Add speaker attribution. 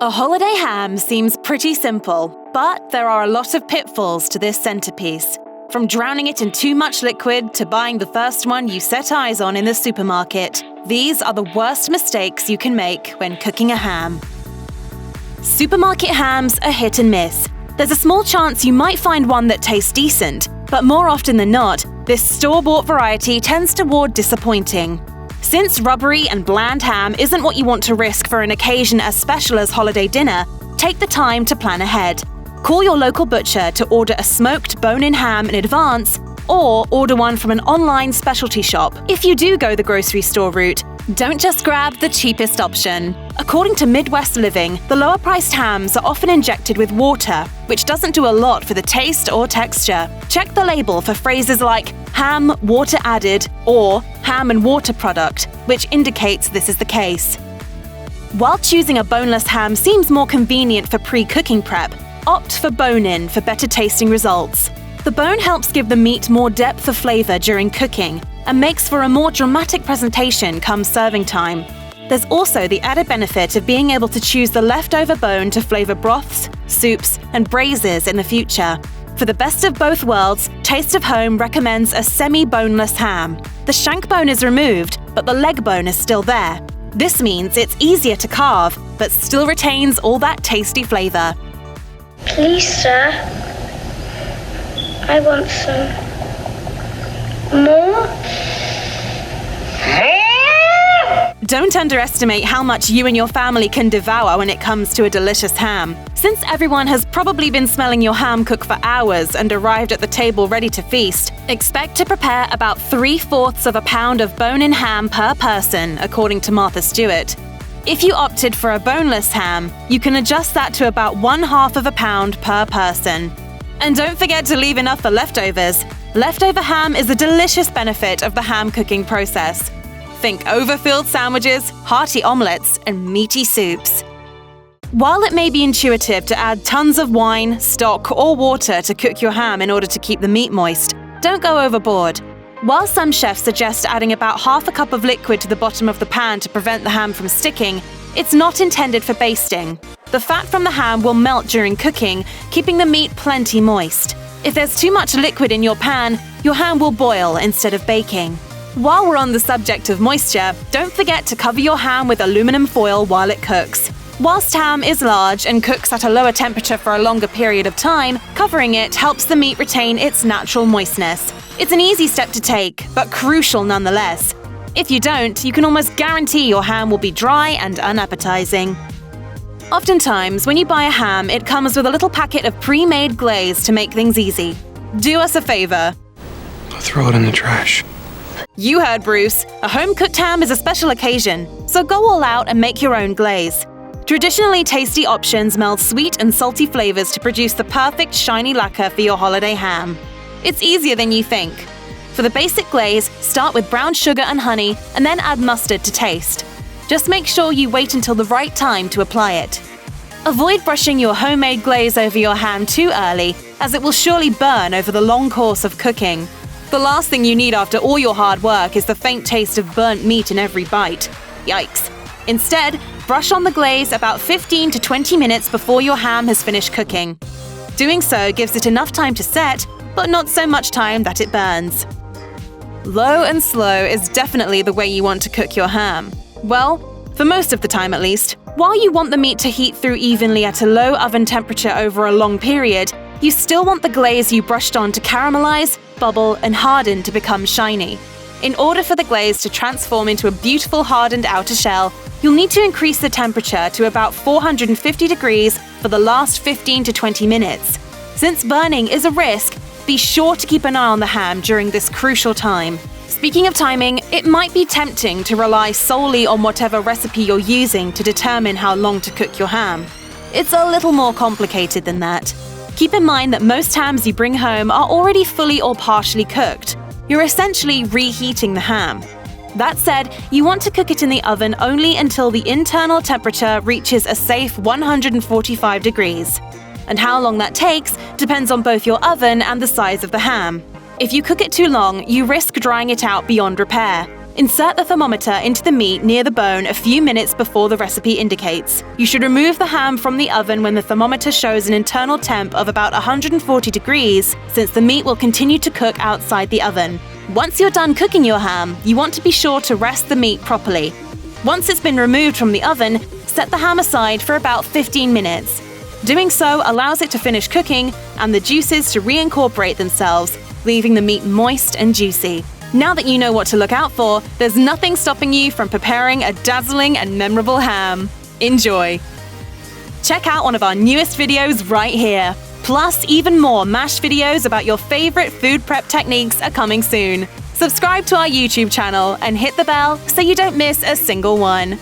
Speaker 1: A holiday ham seems pretty simple, but there are a lot of pitfalls to this centerpiece. From drowning it in too much liquid to buying the first one you set eyes on in the supermarket, these are the worst mistakes you can make when cooking a ham. Supermarket hams are hit and miss. There's a small chance you might find one that tastes decent, but more often than not, this store-bought variety tends toward disappointing. Since rubbery and bland ham isn't what you want to risk for an occasion as special as holiday dinner, take the time to plan ahead. Call your local butcher to order a smoked bone-in ham in advance, or order one from an online specialty shop. If you do go the grocery store route, don't just grab the cheapest option. According to Midwest Living, the lower-priced hams are often injected with water, which doesn't do a lot for the taste or texture. Check the label for phrases like ham, water added, or ham and water product, which indicates this is the case. While choosing a boneless ham seems more convenient for pre-cooking prep, opt for bone-in for better tasting results. The bone helps give the meat more depth of flavor during cooking and makes for a more dramatic presentation come serving time. There's also the added benefit of being able to choose the leftover bone to flavor broths, soups, and braises in the future. For the best of both worlds, Taste of Home recommends a semi-boneless ham. The shank bone is removed, but the leg bone is still there. This means it's easier to carve, but still retains all that tasty flavor.
Speaker 2: Please, sir, I want some more.
Speaker 1: Don't underestimate how much you and your family can devour when it comes to a delicious ham. Since everyone has probably been smelling your ham cook for hours and arrived at the table ready to feast, expect to prepare about 3/4 of a pound of bone-in ham per person, according to Martha Stewart. If you opted for a boneless ham, you can adjust that to about 1/2 of a pound per person. And don't forget to leave enough for leftovers. Leftover ham is a delicious benefit of the ham cooking process. Think overfilled sandwiches, hearty omelettes, and meaty soups. While it may be intuitive to add tons of wine, stock, or water to cook your ham in order to keep the meat moist, don't go overboard. While some chefs suggest adding about 1/2 cup of liquid to the bottom of the pan to prevent the ham from sticking, it's not intended for basting. The fat from the ham will melt during cooking, keeping the meat plenty moist. If there's too much liquid in your pan, your ham will boil instead of baking. While we're on the subject of moisture, don't forget to cover your ham with aluminum foil while it cooks. Whilst ham is large and cooks at a lower temperature for a longer period of time, covering it helps the meat retain its natural moistness. It's an easy step to take, but crucial nonetheless. If you don't, you can almost guarantee your ham will be dry and unappetizing. Oftentimes, when you buy a ham, it comes with a little packet of pre-made glaze to make things easy. Do us a favor.
Speaker 3: I'll throw it in the trash.
Speaker 1: You heard Bruce. A home-cooked ham is a special occasion, so go all out and make your own glaze. Traditionally tasty options meld sweet and salty flavors to produce the perfect shiny lacquer for your holiday ham. It's easier than you think. For the basic glaze, start with brown sugar and honey, and then add mustard to taste. Just make sure you wait until the right time to apply it. Avoid brushing your homemade glaze over your ham too early, as it will surely burn over the long course of cooking. The last thing you need after all your hard work is the faint taste of burnt meat in every bite. Yikes. Instead, brush on the glaze about 15 to 20 minutes before your ham has finished cooking. Doing so gives it enough time to set, but not so much time that it burns. Low and slow is definitely the way you want to cook your ham. Well, for most of the time at least. While you want the meat to heat through evenly at a low oven temperature over a long period, you still want the glaze you brushed on to caramelize, bubble, and harden to become shiny. In order for the glaze to transform into a beautiful hardened outer shell, you'll need to increase the temperature to about 450 degrees for the last 15 to 20 minutes. Since burning is a risk, be sure to keep an eye on the ham during this crucial time. Speaking of timing, it might be tempting to rely solely on whatever recipe you're using to determine how long to cook your ham. It's a little more complicated than that. Keep in mind that most hams you bring home are already fully or partially cooked. You're essentially reheating the ham. That said, you want to cook it in the oven only until the internal temperature reaches a safe 145 degrees. And how long that takes depends on both your oven and the size of the ham. If you cook it too long, you risk drying it out beyond repair. Insert the thermometer into the meat near the bone a few minutes before the recipe indicates. You should remove the ham from the oven when the thermometer shows an internal temp of about 140 degrees, since the meat will continue to cook outside the oven. Once you're done cooking your ham, you want to be sure to rest the meat properly. Once it's been removed from the oven, set the ham aside for about 15 minutes. Doing so allows it to finish cooking and the juices to reincorporate themselves, leaving the meat moist and juicy. Now that you know what to look out for, there's nothing stopping you from preparing a dazzling and memorable ham. Enjoy! Check out one of our newest videos right here. Plus, even more MASH videos about your favorite food prep techniques are coming soon. Subscribe to our YouTube channel and hit the bell so you don't miss a single one.